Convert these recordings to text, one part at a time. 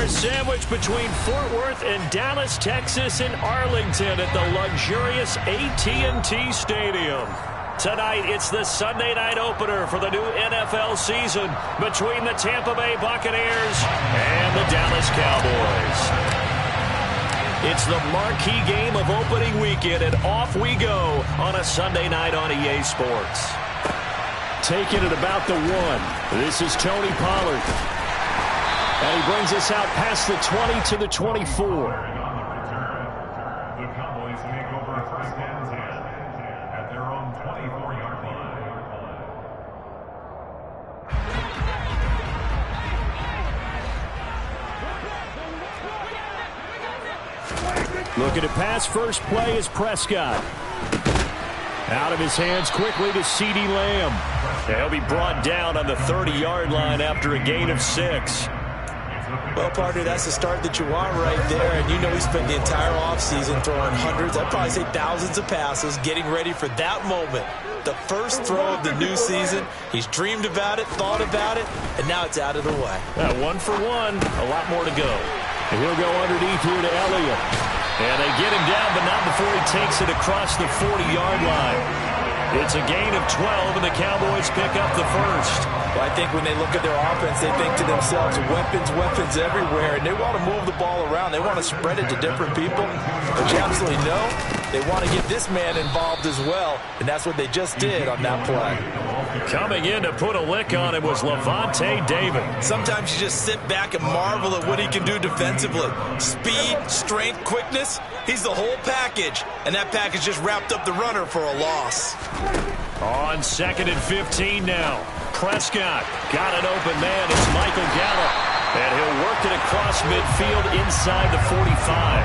2-star sandwich between Fort Worth and Dallas, Texas, and Arlington at the luxurious AT&T Stadium. Tonight, it's the Sunday night opener for the new NFL season between the Tampa Bay Buccaneers and the Dallas Cowboys. It's the marquee game of opening weekend, and off we go on a Sunday night on EA Sports. Taking it about the 1. This is Tony Pollard. And he brings us out past the 20 to the 24. Looking to pass. First play is Prescott. Out of his hands quickly to CeeDee Lamb. He'll be brought down on the 30-yard line after a gain of 6. Well, partner, that's the start that you want right there. And you know he spent the entire offseason throwing hundreds, I'd probably say thousands of passes, getting ready for that moment. The first throw of the new season. He's dreamed about it, thought about it, and now it's out of the way. 1 for 1. A lot more to go. And he'll go underneath here to Elliott. And they get him down, but not before he takes it across the 40-yard line. It's a gain of 12, and the Cowboys pick up the first. Well, I think when they look at their offense, they think to themselves, weapons everywhere, and they want to move the ball around. They want to spread it to different people. But you absolutely know they want to get this man involved as well, and that's what they just did on that play. Coming in to put a lick on him was Levante David. Sometimes you just sit back and marvel at what he can do defensively. Speed, strength, quickness, he's the whole package, and that package just wrapped up the runner for a loss. On 2nd and 15 now. Prescott got an open man. It's Michael Gallup. And he'll work it across midfield inside the 45.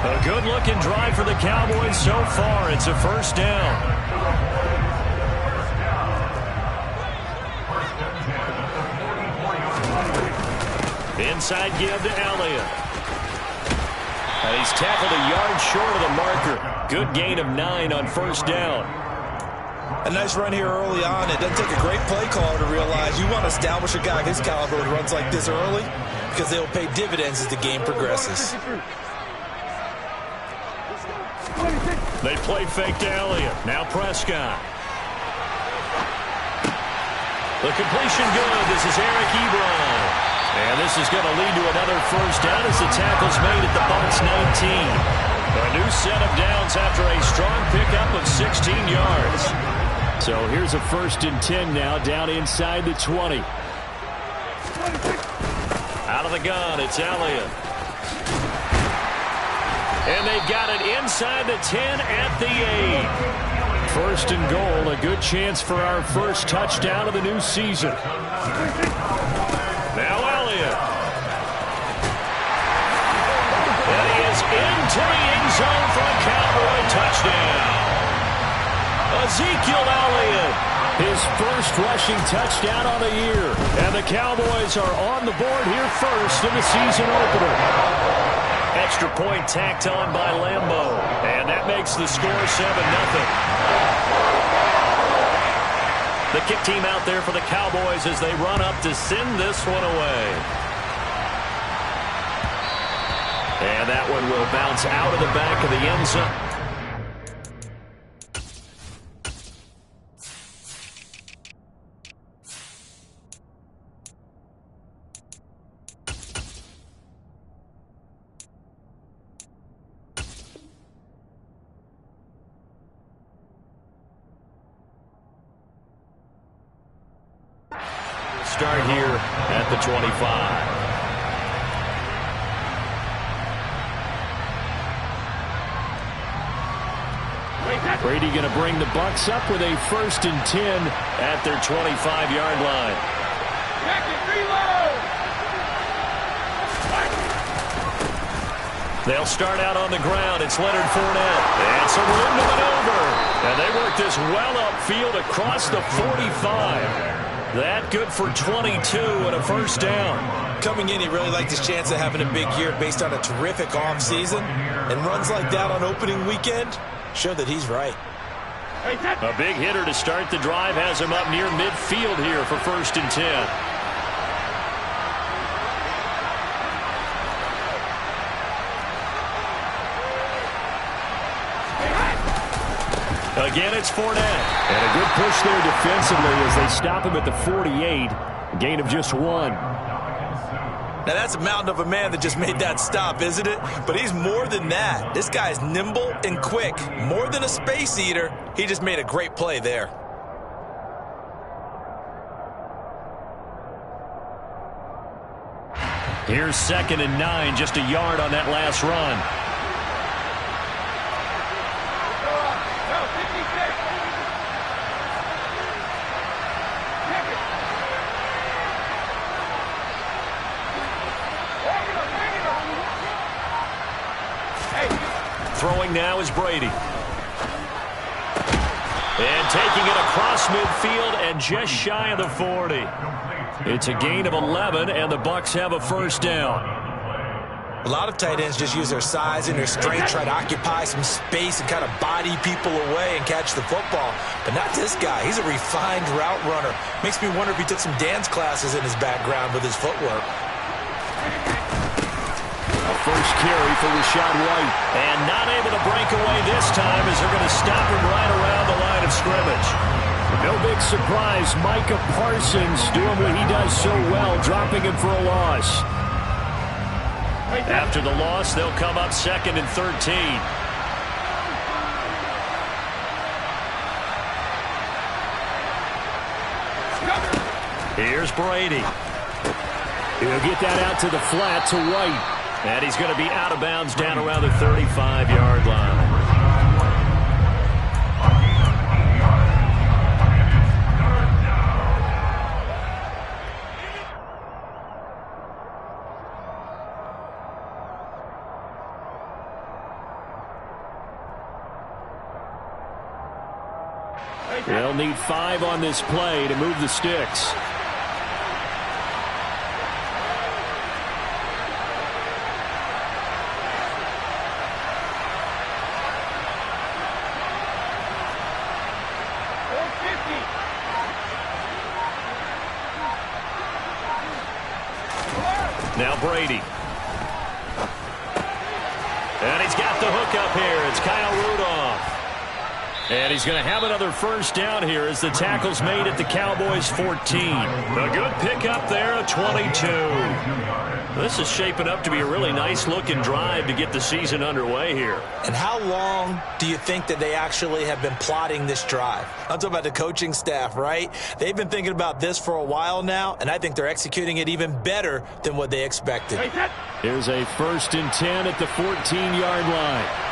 A good-looking drive for the Cowboys so far. It's a first down. Inside give to Elliott. And he's tackled a yard short of the marker. Good gain of 9 on first down. A nice run here early on. It doesn't take a great play caller to realize you want to establish a guy of his caliber who runs like this early because they'll pay dividends as the game progresses. They play fake to Elliott. Now Prescott. The completion good. This is Eric Ebron. And this is going to lead to another first down as the tackle's made at the Bucs 19. A new set of downs after a strong pickup of 16 yards. So here's a 1st and 10 now, down inside the 20. Out of the gun, it's Elliott. And they've got it inside the 10 at the 8. 1st and goal, a good chance for our first touchdown of the new season. Now Elliott. And he is into the end zone for a Cowboy touchdown. Ezekiel Elliott, his first rushing touchdown on the year. And the Cowboys are on the board here first in the season opener. Extra point tacked on by Lambeau. And that makes the score 7-0. The kick team out there for the Cowboys as they run up to send this one away. And that one will bounce out of the back of the end zone. Start here at the 25. Brady going to bring the Bucs up with a 1st and 10 at their 25-yard line. They'll start out on the ground. It's Leonard Fournette. And some room to maneuver. And they work this well upfield across the 45. That good for 22 and a first down. Coming in, he really liked his chance of having a big year based on a terrific offseason. And runs like that on opening weekend show that he's right. A big hitter to start the drive has him up near midfield here for 1st and 10. Again, it's Fournette. And a good push there defensively as they stop him at the 48. A gain of just 1. Now, that's a mountain of a man that just made that stop, isn't it? But he's more than that. This guy's nimble and quick. More than a space eater. He just made a great play there. Here's 2nd and 9, just a yard on that last run. Throwing now is Brady. And taking it across midfield and just shy of the 40. It's a gain of 11, and the Bucs have a first down. A lot of tight ends just use their size and their strength, try to occupy some space and kind of body people away and catch the football. But not this guy. He's a refined route runner. Makes me wonder if he took some dance classes in his background with his footwork. First carry for Rashad White. And not able to break away this time as they're going to stop him right around the line of scrimmage. No big surprise. Micah Parsons doing what he does so well, dropping him for a loss. After the loss, they'll come up 2nd and 13. Here's Brady. He'll get that out to the flat to White. And he's going to be out of bounds down around the 35-yard line. They'll need 5 on this play to move the sticks. Now Brady. And he's got the hook up here. It's Kyle Rudolph. And he's going to have another first down here as the tackle's made at the Cowboys' 14. A good pickup there, a 22. This is shaping up to be a really nice-looking drive to get the season underway here. And how long do you think that they actually have been plotting this drive? I'm talking about the coaching staff, right? They've been thinking about this for a while now, and I think they're executing it even better than what they expected. Here's a 1st and 10 at the 14-yard line.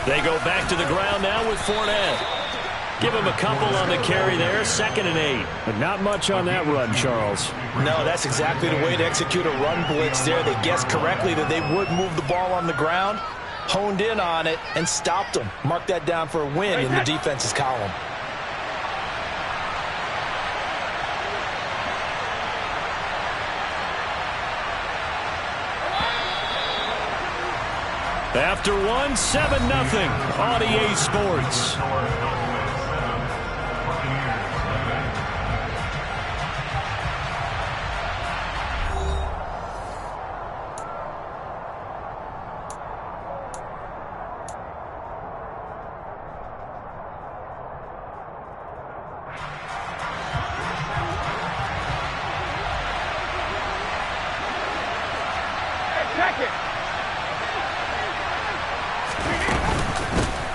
They go back to the ground now with Fournette. Give him a couple on the carry there, 2nd and 8. But not much on that run, Charles. No, that's exactly the way to execute a run blitz there. They guessed correctly that they would move the ball on the ground, honed in on it, and stopped them. Mark that down for a win in the defense's column. After one, 7-0 on EA Sports.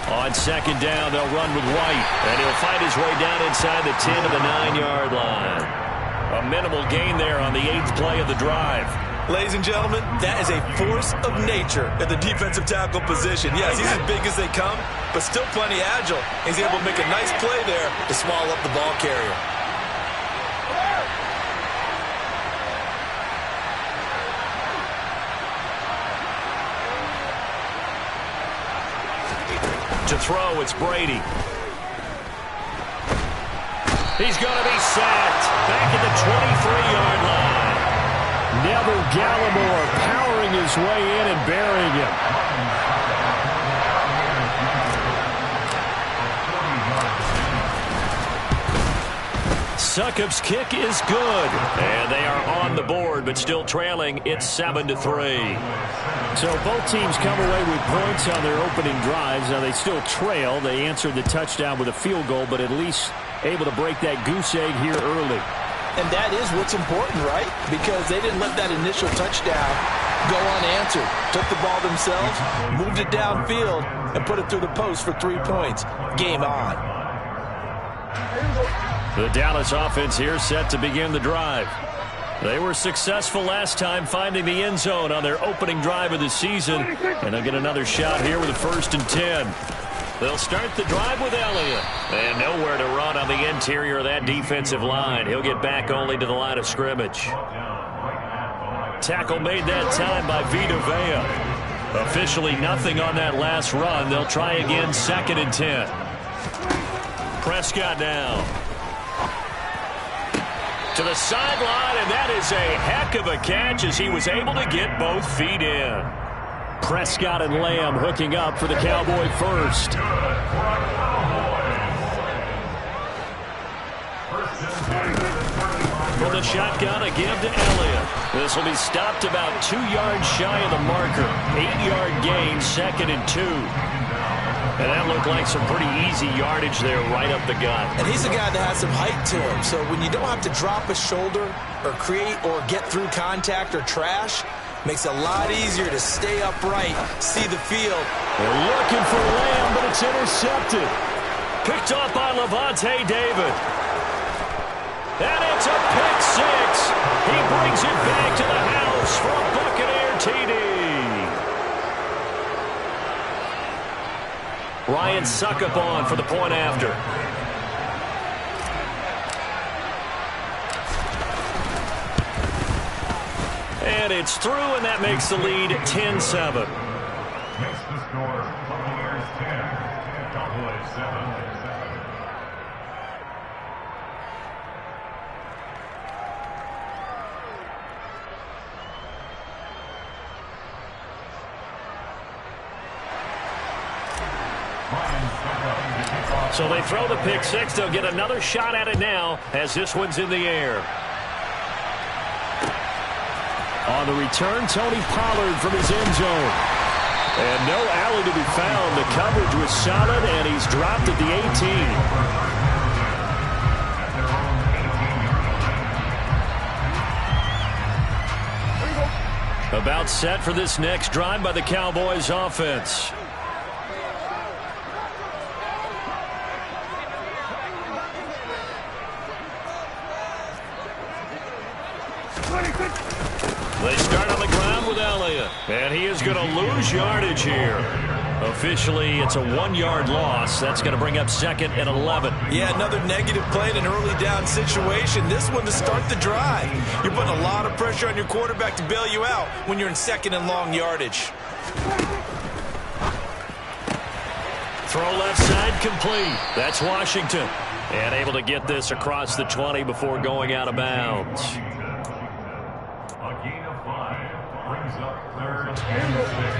On 2nd down, they'll run with White, and he'll find his way down inside the 10 of the 9-yard line. A minimal gain there on the 8th play of the drive. Ladies and gentlemen, that is a force of nature at the defensive tackle position. Yes, he's as big as they come, but still plenty agile. He's able to make a nice play there to swallow up the ball carrier. To throw, it's Brady. He's going to be sacked back at the 23-yard line. Neville Gallimore powering his way in and burying him. Succop's kick is good. And they are on the board, but still trailing. It's 7-3. So both teams come away with points on their opening drives. Now they still trail. They answered the touchdown with a field goal, but at least able to break that goose egg here early. And that is what's important, right? Because they didn't let that initial touchdown go unanswered. Took the ball themselves, moved it downfield, and put it through the post for 3 points. Game on. The Dallas offense here set to begin the drive. They were successful last time finding the end zone on their opening drive of the season. And they'll get another shot here with a 1st and 10. They'll start the drive with Elliott. And nowhere to run on the interior of that defensive line. He'll get back only to the line of scrimmage. Tackle made that time by Vita Vea. Officially nothing on that last run. They'll try again 2nd and 10. Prescott now. To the sideline, and that is a heck of a catch as he was able to get both feet in. Prescott and Lamb hooking up for the Cowboy first. From the shotgun, a give to Elliott. This will be stopped about 2 yards shy of the marker. 8-yard gain, 2nd and 2. And that looked like some pretty easy yardage there right up the gut. And he's a guy that has some height to him. So when you don't have to drop a shoulder or create or get through contact or trash, makes it a lot easier to stay upright, see the field. They're looking for Lamb, but it's intercepted. Picked off by Levante David. And it's a pick six. He brings it back to the house for a Buccaneer TD. Ryan Succop on for the point after. And it's through, and that makes the lead 10-7. Makes the score Buccaneers 10, Cowboys 7. So they throw the pick six. They'll get another shot at it now as this one's in the air. On the return, Tony Pollard from his end zone. And no alley to be found. The coverage was solid, and he's dropped at the 18. About set for this next drive by the Cowboys offense. They start on the ground with Elliott, and he is going to lose yardage here. Officially, it's a 1-yard loss. That's going to bring up 2nd and 11. Yeah, another negative play in an early down situation. This one to start the drive. You're putting a lot of pressure on your quarterback to bail you out when you're in 2nd and long yardage. Throw left side complete. That's Washington. And able to get this across the 20 before going out of bounds.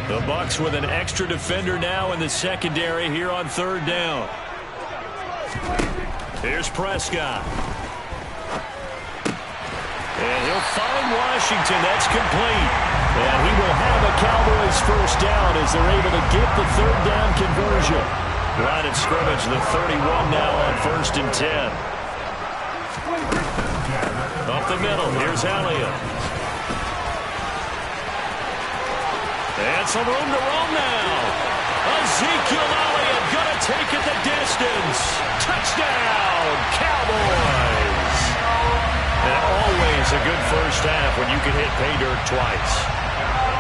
The Bucs with an extra defender now in the secondary here on 3rd down. Here's Prescott. And he'll find Washington. That's complete. And he will have a Cowboys first down as they're able to get the 3rd down conversion. Line of scrimmage, the 31 now on 1st and 10. Up the middle, here's Elliott. And some room to roam now. Ezekiel Elliott going to take it the distance. Touchdown, Cowboys. And always a good first half when you can hit pay dirt twice.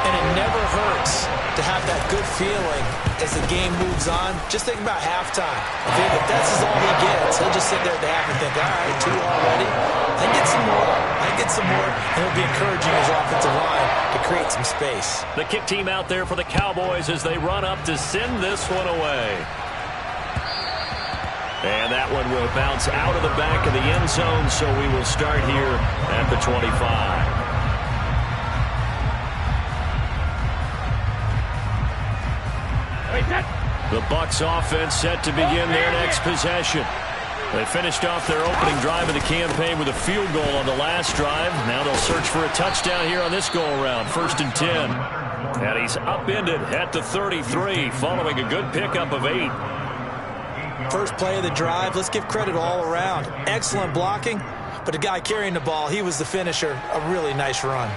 And it never hurts to have that good feeling as the game moves on. Just think about halftime. If that's all he gets, he'll just sit there at the half and think, all right, 2 already. I get some more. I get some more. And he'll be encouraging his offensive line to create some space. The kick team out there for the Cowboys as they run up to send this one away. And that one will bounce out of the back of the end zone, so we will start here at the 25. The Bucs offense set to begin their next possession. They finished off their opening drive of the campaign with a field goal on the last drive. Now they'll search for a touchdown here on this go-around. 1st and 10. And he's upended at the 33 following a good pickup of 8. First play of the drive. Let's give credit all around. Excellent blocking, but the guy carrying the ball, he was the finisher. A really nice run.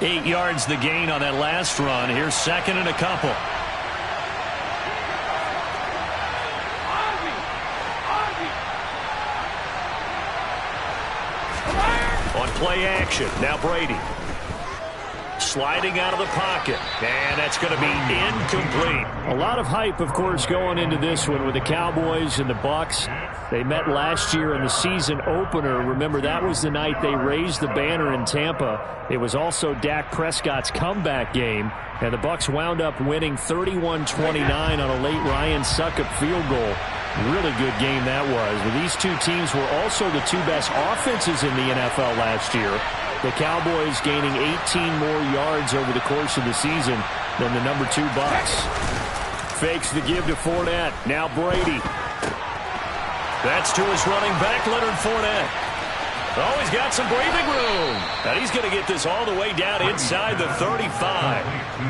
8 yards the gain on that last run. Here's 2nd and a couple. On play action, now Brady. Sliding out of the pocket, and that's going to be incomplete. A lot of hype, of course, going into this one with the Cowboys and the Bucs. They met last year in the season opener. Remember, that was the night they raised the banner in Tampa. It was also Dak Prescott's comeback game, and the Bucs wound up winning 31-29 on a late Ryan Succop field goal. Really good game that was. But these two teams were also the two best offenses in the NFL last year. The Cowboys gaining 18 more yards over the course of the season than the number 2 Bucs. Fakes the give to Fournette. Now Brady. That's to his running back, Leonard Fournette. Oh, he's got some breathing room. And he's going to get this all the way down inside the 35.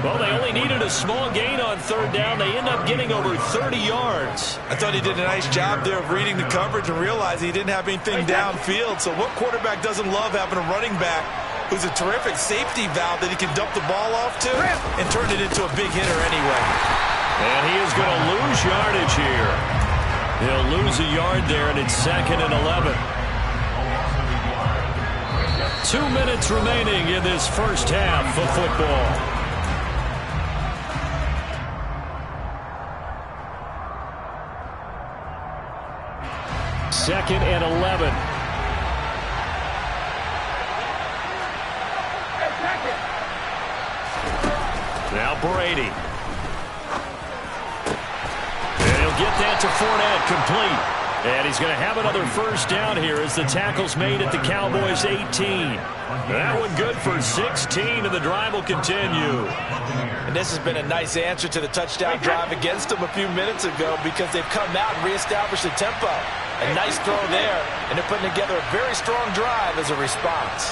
Well, they only needed a small gain on 3rd down. They end up getting over 30 yards. I thought he did a nice job there of reading the coverage and realizing he didn't have anything downfield. So what quarterback doesn't love having a running back who's a terrific safety valve that he can dump the ball off to and turn it into a big hitter anyway? And he is going to lose yardage here. He'll lose a yard there, and it's 2nd and 11. 2 minutes remaining in this first half of football. Second and 11. Now Brady. And he'll get that to Fournette, complete. And he's going to have another first down here as the tackle's made at the Cowboys' 18. That one good for 16, and the drive will continue. And this has been a nice answer to the touchdown drive against them a few minutes ago because they've come out and reestablished the tempo. A nice throw there, and they're putting together a very strong drive as a response.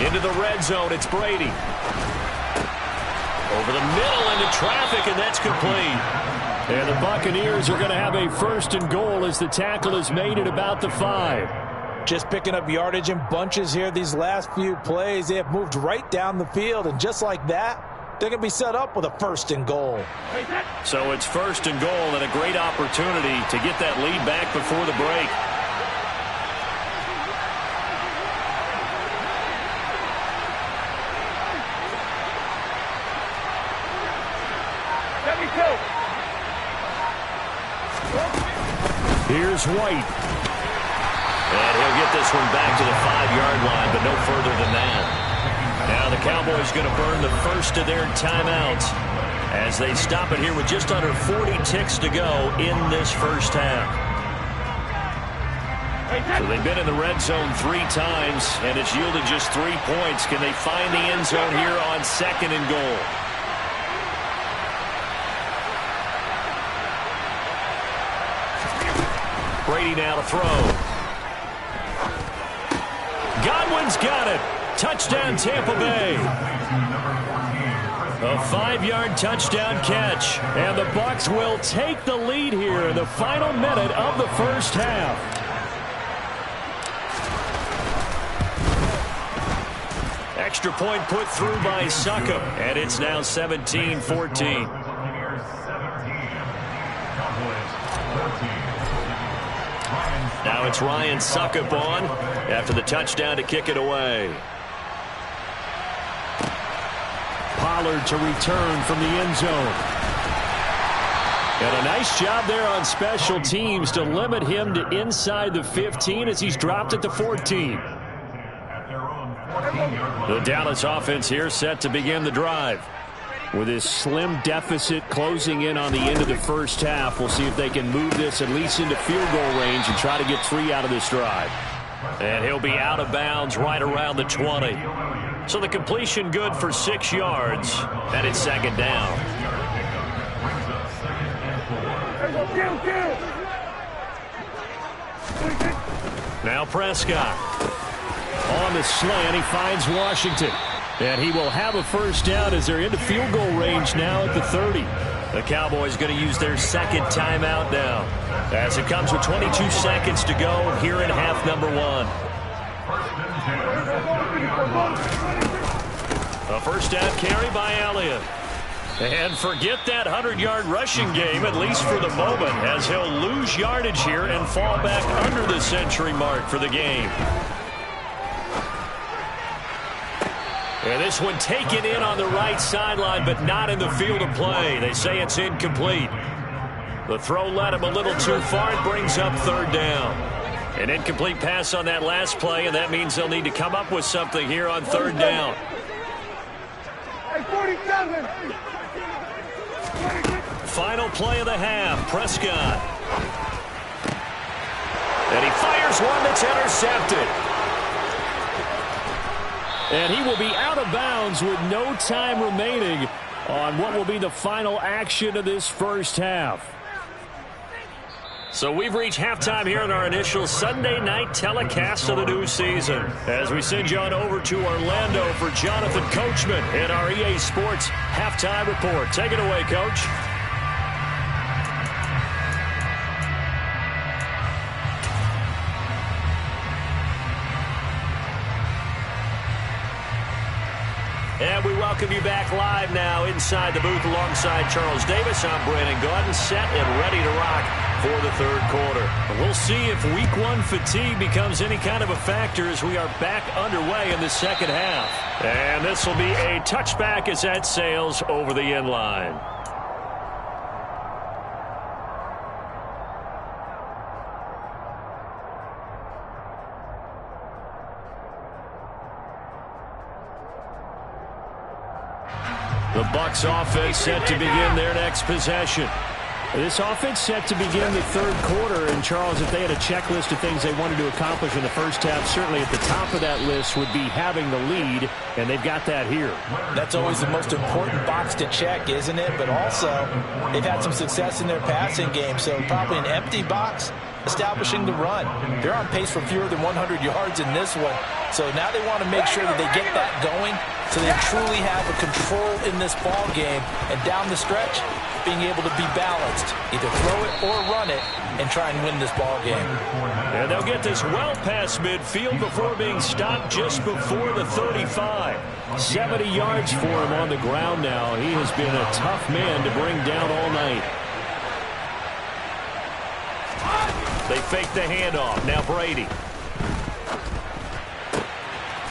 Into the red zone, it's Brady. Over the middle into traffic, and that's complete. And the Buccaneers are going to have a 1st and goal as the tackle is made at about the 5. Just picking up yardage in bunches here these last few plays. They have moved right down the field, and just like that, they're going to be set up with a 1st and goal. So it's 1st and goal and a great opportunity to get that lead back before the break. Here's White. And he'll get this one back to the 5-yard line, but no further than that. Now the Cowboys going to burn the first of their timeouts as they stop it here with just under 40 ticks to go in this first half. So they've been in the red zone 3 times, and it's yielded just 3 points. Can they find the end zone here on 2nd and goal? Brady now to throw. Godwin's got it. Touchdown, Tampa Bay. A 5-yard touchdown catch. And the Bucs will take the lead here in the final minute of the first half. Extra point put through by Succop. And it's now 17-14. Now it's Ryan Succop on after the touchdown to kick it away. Pollard to return from the end zone. And a nice job there on special teams to limit him to inside the 15 as he's dropped at the 14. The Dallas offense here set to begin the drive. With this slim deficit closing in on the end of the first half, we'll see if they can move this at least into field goal range and try to get 3 out of this drive. And he'll be out of bounds right around the 20. So the completion good for 6 yards, and it's second down. Now Prescott. On the slant, he finds Washington. And he will have a first down as they're into field goal range now at the 30. The Cowboys going to use their second timeout now, as it comes with 22 seconds to go here in half number 1. A first down carry by Elliott. And forget that 100-yard rushing game, at least for the moment, as he'll lose yardage here and fall back under the century mark for the game. And this one taken in on the right sideline, but not in the field of play. They say it's incomplete. The throw led him a little too far. It brings up third down. An incomplete pass on that last play, and that means they'll need to come up with something here on third down. Final play of the half, Prescott. And he fires one that's intercepted. And he will be out of bounds with no time remaining on what will be the final action of this first half. So we've reached halftime here in our initial Sunday night telecast of the new season, as we send you on over to Orlando for Jonathan Coachman in our EA Sports Halftime Report. Take it away, Coach. And we welcome you back live now inside the booth alongside Charles Davis. I'm Brandon Gaudin, set and ready to rock for the third quarter. We'll see if week 1 fatigue becomes any kind of a factor as we are back underway in the second half. And this will be a touchback as that sails over the end line. The Bucs offense set to begin their next possession. This offense set to begin the third quarter. And, Charles, if they had a checklist of things they wanted to accomplish in the first half, certainly at the top of that list would be having the lead, and they've got that here. That's always the most important box to check, isn't it? But also, they've had some success in their passing game, so probably an empty box establishing the run. They're on pace for fewer than 100 yards in this one, so now they want to make sure that they get that going so they truly have a control in this ball game, and down the stretch, being able to be balanced, either throw it or run it, and try and win this ball game. And they'll get this well past midfield before being stopped just before the 35. 70 yards for him on the ground now. He has been a tough man to bring down all night. They fake the handoff. Now Brady.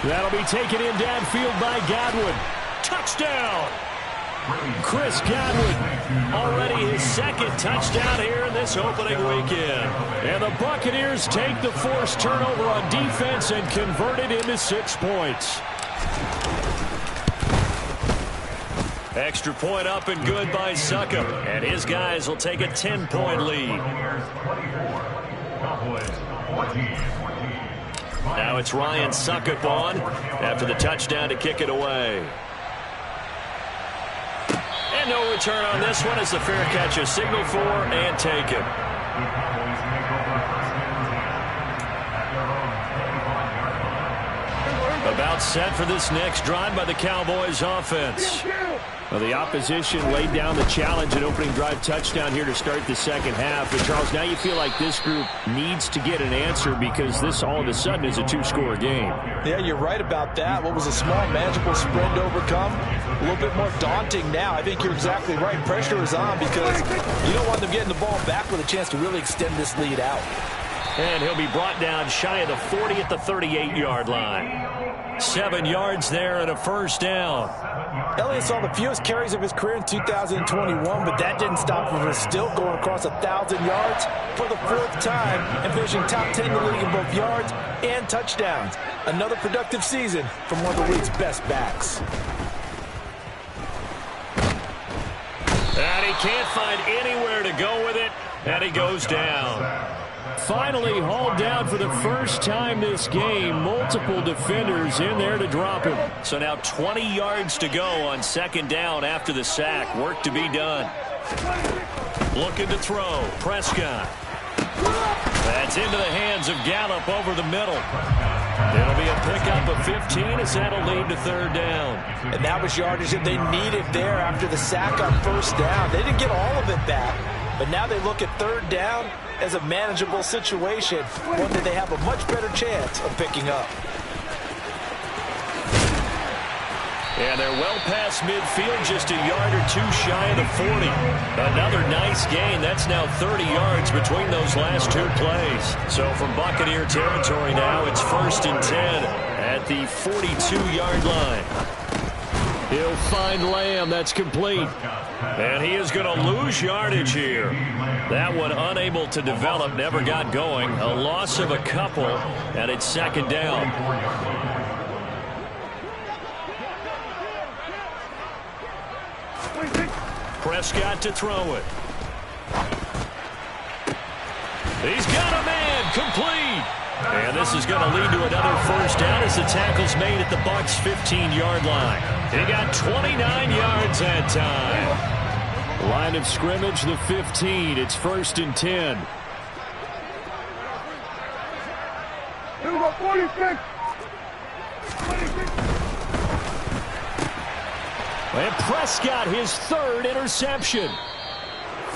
That'll be taken in downfield by Godwin. Touchdown! Chris Godwin, already his second touchdown here in this opening weekend. And the Buccaneers take the forced turnover on defense and convert it into 6 points. Extra point up and good by Succop. And his guys will take a 10-point lead. Now it's Ryan Succop on after the touchdown to kick it away. And no return on this one as the fair catch is signaled for and taken. About set for this next drive by the Cowboys offense. Well, the opposition laid down the challenge and opening drive touchdown here to start the second half. But, Charles, now you feel like this group needs to get an answer because this all of a sudden is a 2-score game. Yeah, you're right about that. What was a small, manageable spread to overcome, a little bit more daunting now. I think you're exactly right. Pressure is on because you don't want them getting the ball back with a chance to really extend this lead out. And he'll be brought down shy of the 40 at the 38-yard line. 7 yards there and a first down. Elliott saw the fewest carries of his career in 2021, but that didn't stop him from still going across 1,000 yards for the 4th time and finishing top 10 in the league in both yards and touchdowns. Another productive season from one of the league's best backs. And he can't find anywhere to go with it, and he goes down. Finally hauled down for the first time this game. Multiple defenders in there to drop him. So now 20 yards to go on second down after the sack. Work to be done. Looking to throw. Prescott. That's into the hands of Gallup over the middle. It'll be a pickup of 15 as that'll lead to third down. And that was yardage that they needed there after the sack on first down. They didn't get all of it back, but now they look at third down as a manageable situation, one that they have a much better chance of picking up. And they're well past midfield, just a yard or two shy of the 40. Another nice gain. That's now 30 yards between those last two plays. So from Buccaneer territory now, it's 1st and 10 at the 42-yard line. He'll find Lamb. That's complete. And he is going to lose yardage here. That one unable to develop, never got going. A loss of a couple, and it's second down. Prescott to throw it. He's got a man, complete. And this is going to lead to another first down as the tackle's made at the Bucs' 15-yard line. He got 29 yards that time. Line of scrimmage, the 15. It's 1st and 10. Here we go, 46. And Prescott, his third interception.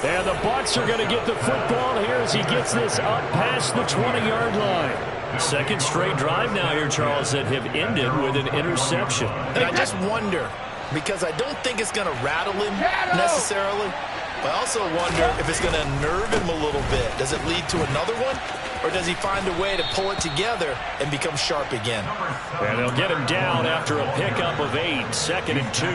And the Bucs are going to get the football here as he gets this up past the 20-yard line. Second straight drive now here, Charles, that have ended with an interception. And I just wonder, because I don't think it's going to rattle him necessarily, but I also wonder if it's going to nerve him a little bit. Does it lead to another one? Or does he find a way to pull it together and become sharp again? And they'll get him down after a pickup of 8, 2nd and 2.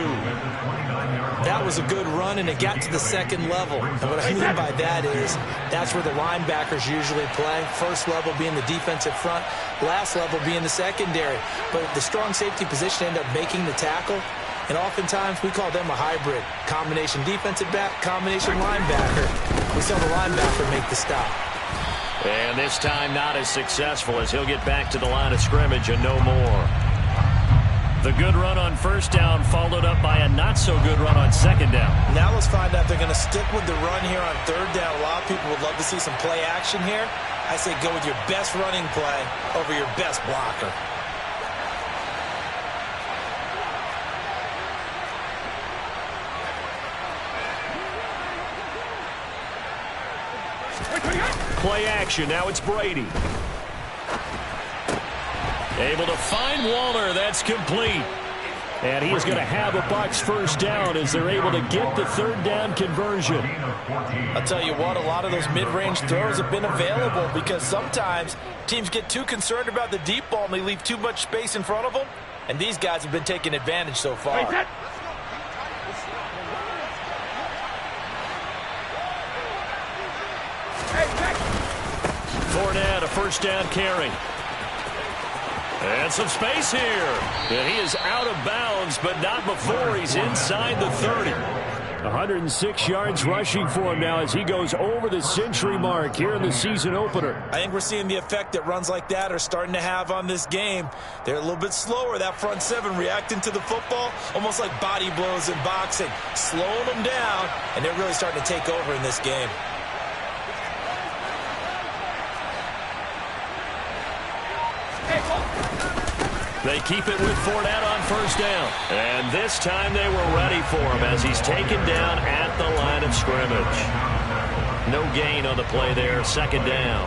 That was a good run, and it got to the second level. And what I mean by that is that's where the linebackers usually play. First level being the defensive front, last level being the secondary. But the strong safety position ended up making the tackle. And oftentimes we call them a hybrid. Combination defensive back, combination linebacker. We saw the linebacker make the stop. And this time not as successful as he'll get back to the line of scrimmage and no more. The good run on first down followed up by a not-so-good run on second down. Now let's find out if they're going to stick with the run here on third down. A lot of people would love to see some play action here. I say go with your best running play over your best blocker. Play action. Now it's Brady. Able to find Waller. That's complete. And he is going to have a Bucs first down as they're able to get the third down conversion. I'll tell you what, a lot of those mid-range throws have been available because sometimes teams get too concerned about the deep ball and they leave too much space in front of them. And these guys have been taking advantage so far. Fournette, a first down carry. And some space here. And he is out of bounds, but not before he's inside the 30. 106 yards rushing for him now as he goes over the century mark here in the season opener. I think we're seeing the effect that runs like that are starting to have on this game. They're a little bit slower, that front seven, reacting to the football, almost like body blows in boxing, slowing them down, and they're really starting to take over in this game. They keep it with Fournette on first down. And this time they were ready for him as he's taken down at the line of scrimmage. No gain on the play there, second down.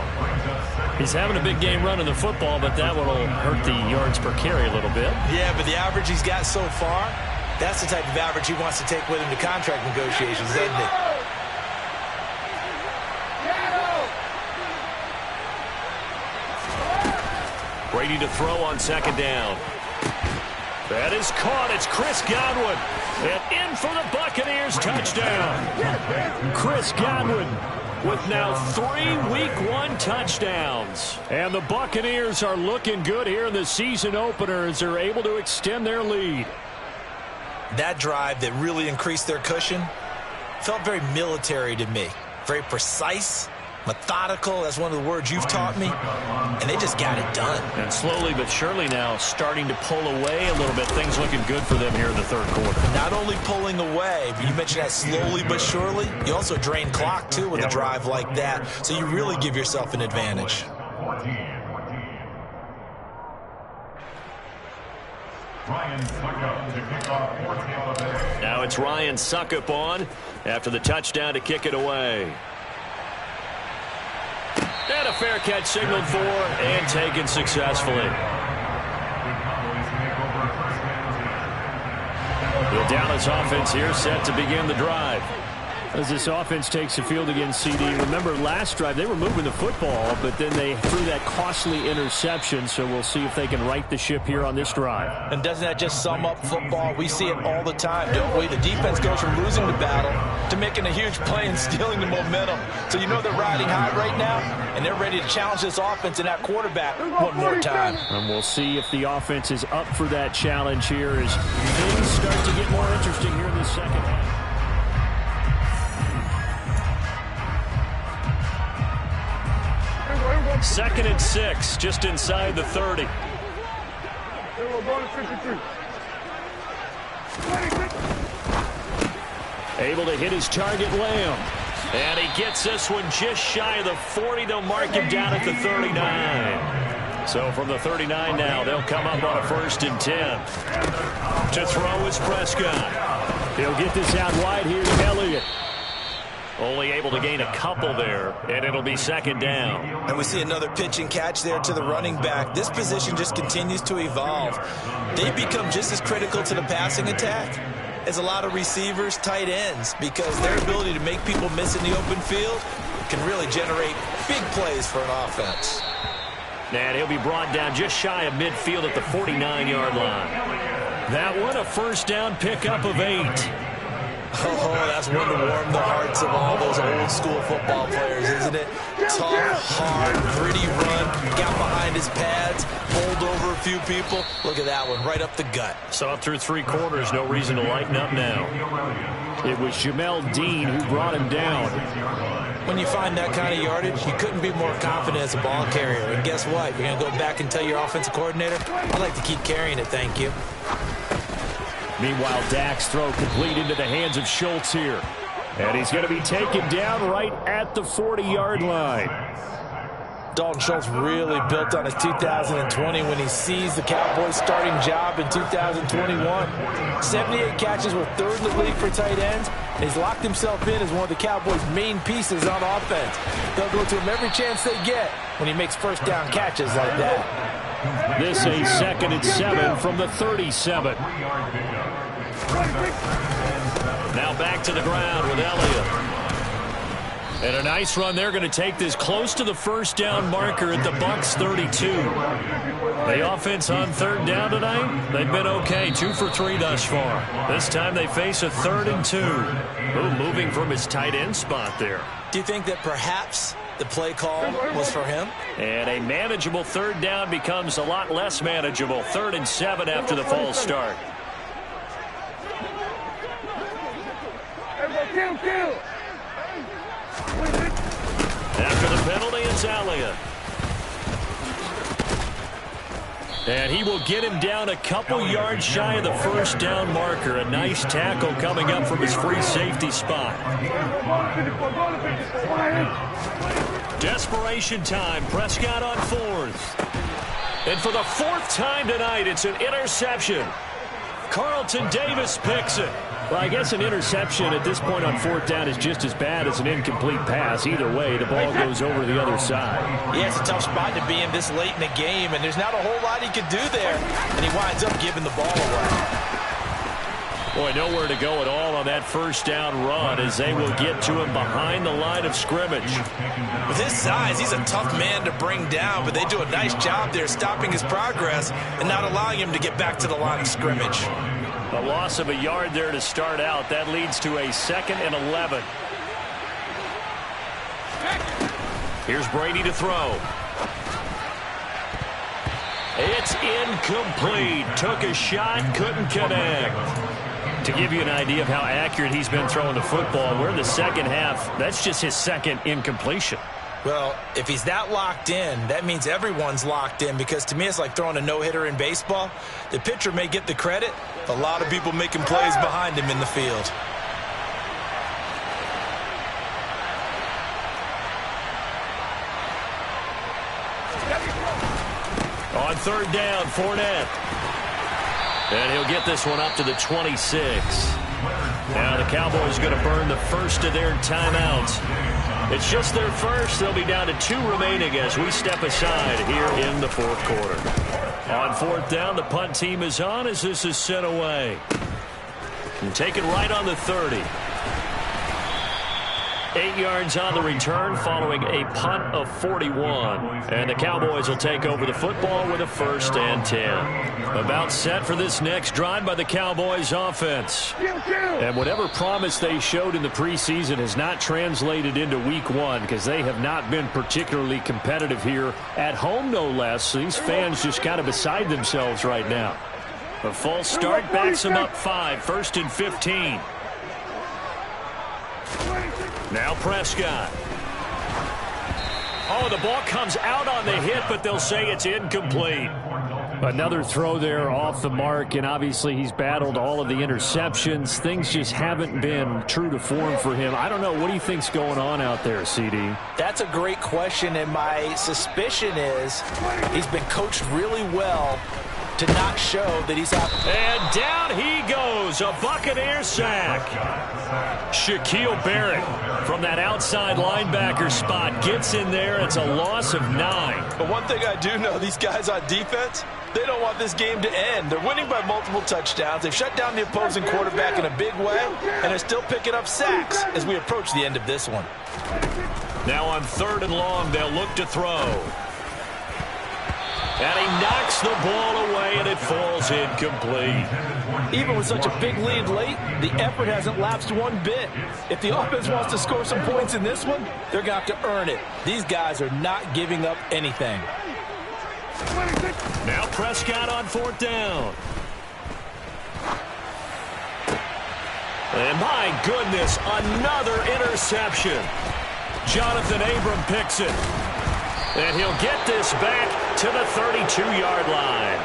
He's having a big game running the football, but that one will hurt the yards per carry a little bit. Yeah, but the average he's got so far, that's the type of average he wants to take with him to contract negotiations, isn't it? Brady to throw on second down. That is caught. It's Chris Godwin. And in for the Buccaneers touchdown. Chris Godwin with now 3 Week 1 touchdowns. And the Buccaneers are looking good here in the season opener as they're able to extend their lead. That drive that really increased their cushion felt very military to me. Very precise. methodical. That's one of the words you've taught me. And they just got it done. And slowly but surely now starting to pull away a little bit. Things looking good for them here in the third quarter. Not only pulling away, but you mentioned that slowly but surely. You also drain clock, too, with a drive like that. So you really give yourself an advantage. Now it's Ryan Suckup on after the touchdown to kick it away. And a fair catch signaled for and taken successfully. The Dallas offense here set to begin the drive. As this offense takes the field against CD, remember last drive they were moving the football, but then they threw that costly interception, so we'll see if they can right the ship here on this drive. And doesn't that just sum up football? We see it all the time, don't we? The defense goes from losing the battle to making a huge play and stealing the momentum. So you know they're riding high right now, and they're ready to challenge this offense and that quarterback one more time. And we'll see if the offense is up for that challenge here as things start to get more interesting here in the second half. Second and 6, just inside the 30. Able to hit his target, Lamb. And he gets this one just shy of the 40. They'll mark him down at the 39. So from the 39 now, they'll come up on a 1st and 10. To throw is Prescott. He'll get this out wide here to Elliott. Only able to gain a couple there, and it'll be 2nd down. And we see another pitch and catch there to the running back. This position just continues to evolve. They become just as critical to the passing attack as a lot of receivers, tight ends, because their ability to make people miss in the open field can really generate big plays for an offense. And he'll be brought down just shy of midfield at the 49-yard line. That one, a 1st down pickup of 8. Oh, that's one to warm the hearts of all those old-school football players, isn't it? Tough, hard, gritty run, got behind his pads, bowled over a few people. Look at that one, right up the gut. Saw it through 3 quarters, no reason to lighten up now. It was Jamel Dean who brought him down. When you find that kind of yardage, you couldn't be more confident as a ball carrier. And guess what? You're going to go back and tell your offensive coordinator, I'd like to keep carrying it, thank you. Meanwhile, Dak's throw complete into the hands of Schultz here. And he's going to be taken down right at the 40-yard line. Dalton Schultz really built on his 2020 when he seized the Cowboys' starting job in 2021. 78 catches were 3rd in the league for tight ends, and he's locked himself in as one of the Cowboys' main pieces on offense. They'll go to him every chance they get when he makes 1st down catches like that. This a 2nd and 7 from the 37. Now back to the ground with Elliott. And a nice run. They're going to take this close to the 1st down marker at the Bucs 32. The offense on 3rd down tonight, they've been okay. 2 for 3 thus far. This time they face a 3rd and 2. Ooh, moving from his tight end spot there. Do you think that perhaps the play call was for him? And a manageable 3rd down becomes a lot less manageable. 3rd and 7 after the false start. After the penalty, it's Elliott. And he will get him down a couple yards shy of the 1st down marker. A nice tackle coming up from his free safety spot. Desperation time. Prescott on 4th. And for the 4th time tonight, it's an interception. Carlton Davis picks it. Well, I guess an interception at this point on 4th down is just as bad as an incomplete pass. Either way, the ball goes over the other side. Yeah, it's a tough spot to be in this late in the game, and there's not a whole lot he could do there, and he winds up giving the ball away. Boy, nowhere to go at all on that 1st down run as they will get to him behind the line of scrimmage. With his size, he's a tough man to bring down, but they do a nice job there stopping his progress and not allowing him to get back to the line of scrimmage. A loss of a yard there to start out. That leads to a 2nd and 11. Here's Brady to throw. It's incomplete. Took a shot, couldn't connect. To give you an idea of how accurate he's been throwing the football, we're in the 2nd half. That's just his 2nd incompletion. Well, if he's that locked in, that means everyone's locked in, because to me it's like throwing a no-hitter in baseball. The pitcher may get the credit, a lot of people making plays behind him in the field. On third down, Fournette. And he'll get this one up to the 26. Now the Cowboys are going to burn the first of their timeouts. It's just their first. They'll be down to 2 remaining as we step aside here in the fourth quarter. On fourth down, the punt team is on as this is sent away. And take it right on the 30. 8 yards on the return following a punt of 41. And the Cowboys will take over the football with a 1st and 10. About set for this next drive by the Cowboys offense. And whatever promise they showed in the preseason has not translated into week 1, because they have not been particularly competitive here at home, no less. These fans just kind of beside themselves right now. A false start backs them up 5, 1st and 15. Now Prescott. Oh, the ball comes out on the hit, but they'll say it's incomplete. Another throw there off the mark, and obviously he's battled all of the interceptions. Things just haven't been true to form for him. I don't know. What do you think's going on out there, CD? That's a great question, and my suspicion is he's been coached really well to not show that he's out. And down he goes, a Buccaneer sack. Shaquille Barrett from that outside linebacker spot gets in there. It's a loss of 9. But one thing I do know, these guys on defense, they don't want this game to end. They're winning by multiple touchdowns. They've shut down the opposing quarterback in a big way, and they're still picking up sacks as we approach the end of this one. Now on 3rd and long, they'll look to throw. And he knocks the ball away, and it falls incomplete. Even with such a big lead late, the effort hasn't lapsed one bit. If the offense wants to score some points in this one, they're going to have to earn it. These guys are not giving up anything. Now Prescott on 4th down. And my goodness, another interception. Jonathan Abram picks it. And he'll get this back to the 32-yard line.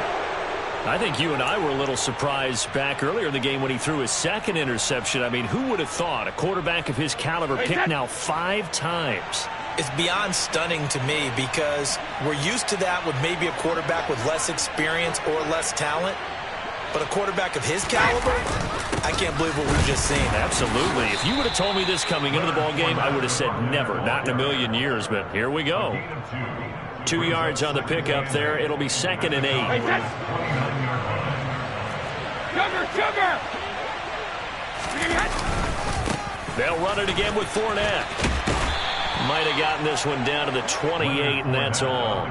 I think you and I were a little surprised back earlier in the game when he threw his 2nd interception. I mean, who would have thought a quarterback of his caliber picked now 5 times? It's beyond stunning to me, because we're used to that with maybe a quarterback with less experience or less talent. But a quarterback of his caliber, I can't believe what we've just seen. Absolutely. If you would have told me this coming into the ball game, I would have said never, not in a million years. But here we go. 2 yards on the pickup there. It'll be 2nd and 8. Sugar! They'll run it again with Fournette. Might have gotten this one down to the 28, and that's all.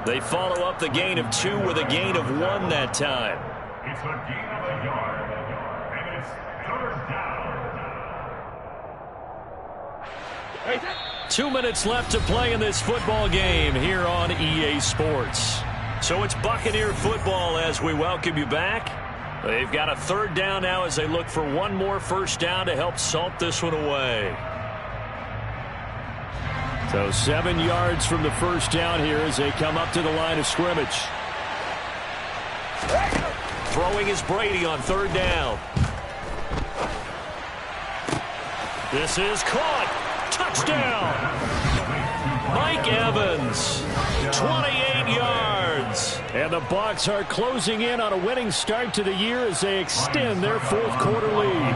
They follow up the gain of 2 with a gain of 1 that time. It's a gain of a yard, and it's 3rd down. 2 minutes left to play in this football game here on EA Sports. So it's Buccaneer football as we welcome you back. They've got a 3rd down now as they look for one more 1st down to help salt this one away. So 7 yards from the 1st down here as they come up to the line of scrimmage. Throwing is Brady on 3rd down. This is caught. Touchdown. Mike Evans, 28 yards. And the Bucs are closing in on a winning start to the year as they extend their 4th quarter lead.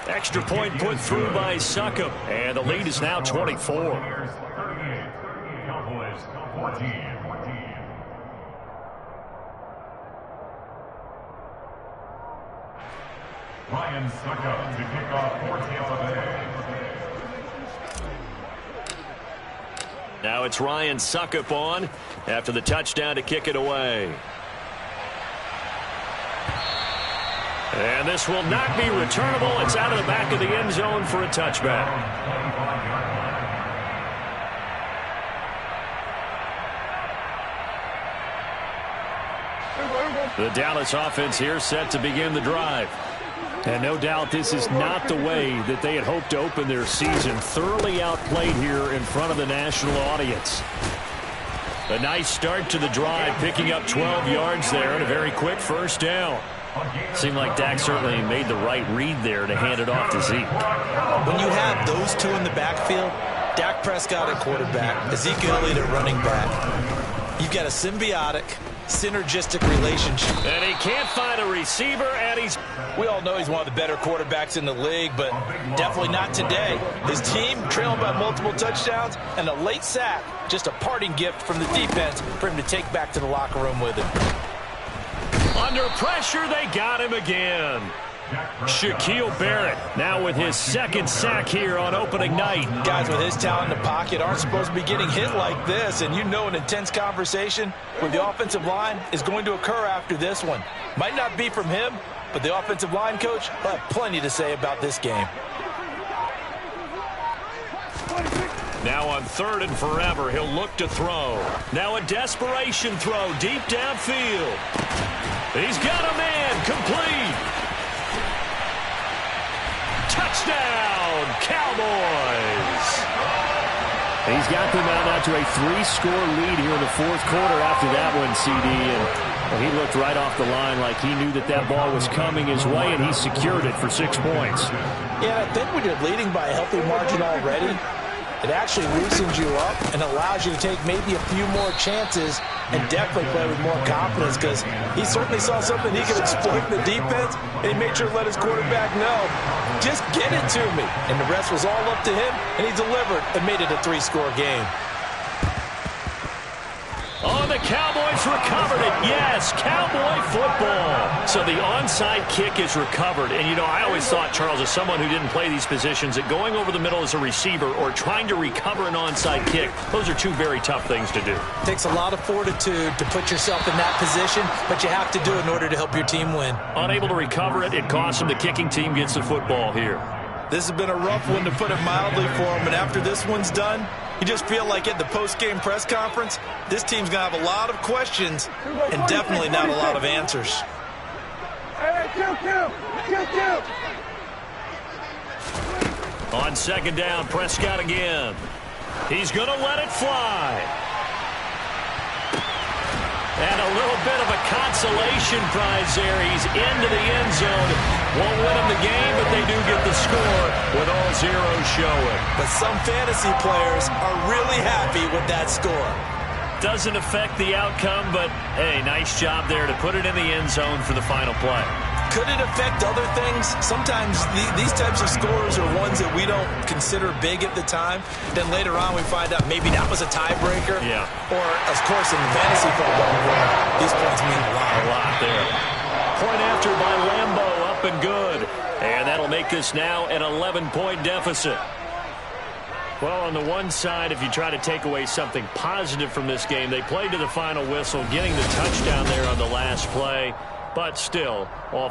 Extra point put through by Succop, and the lead is now 24. Cowboys 14. Ryan Succop to kick off for Tampa Bay. Now it's Ryan Succop on after the touchdown to kick it away. And this will not be returnable. It's out of the back of the end zone for a touchback. The Dallas offense here set to begin the drive. And no doubt this is not the way that they had hoped to open their season. Thoroughly outplayed here in front of the national audience. A nice start to the drive, picking up 12 yards there and a very quick first down. Seemed like Dak certainly made the right read there to hand it off to Zeke. When you have those two in the backfield, Dak Prescott at quarterback, Ezekiel Elliott at running back, you've got a symbiotic, synergistic relationship. And he can't find a receiver, and we all know he's one of the better quarterbacks in the league, but definitely not today. His team trailing by multiple touchdowns and a late sack, just a parting gift from the defense for him to take back to the locker room with him. Under pressure, they got him again. Shaquille Barrett now with his second sack here on opening night. Guys with his talent in the pocket aren't supposed to be getting hit like this, and you know an intense conversation with the offensive line is going to occur after this one. Might not be from him, but the offensive line coach will have plenty to say about this game. Now on 3rd and forever, he'll look to throw. Now a desperation throw deep downfield. He's got a man, complete. Touchdown, Cowboys. He's got them out to a 3-score lead here in the 4th quarter after that one, CD. And he looked right off the line like he knew that ball was coming his way, and he secured it for 6 points. Yeah, I think when you're leading by a healthy margin already, it actually loosens you up and allows you to take maybe a few more chances and definitely play with more confidence, because he certainly saw something he could exploit in the defense, and he made sure to let his quarterback know, just get it to me. And the rest was all up to him, and he delivered and made it a 3-score game. Oh, the Cowboys recovered it. Yes, Cowboy football. So the onside kick is recovered. And, you know, I always thought, Charles, as someone who didn't play these positions, that going over the middle as a receiver or trying to recover an onside kick, those are 2 very tough things to do. It takes a lot of fortitude to put yourself in that position, but you have to do it in order to help your team win. Unable to recover it, it costs him. The kicking team gets the football here. This has been a rough one, to put it mildly, for him. And after this one's done, you just feel like at the post-game press conference, this team's going to have a lot of questions and definitely not a lot of answers. On 2nd down, Prescott again. He's going to let it fly. And a little bit of a consolation prize there. He's into the end zone. Won't win him the game, but they do get the score with all zeros showing. But some fantasy players are really happy with that score. Doesn't affect the outcome, but, hey, nice job there to put it in the end zone for the final play. Could it affect other things? Sometimes these types of scores are ones that we don't consider big at the time. Then later on we find out maybe that was a tiebreaker. Yeah. Or, of course, in the fantasy football world, these points mean a lot. A lot there. Point after by Lambeau, up and good. And that'll make this now an 11-point deficit. Well, on the one side, if you try to take away something positive from this game, they played to the final whistle, getting the touchdown there on the last play. But still, all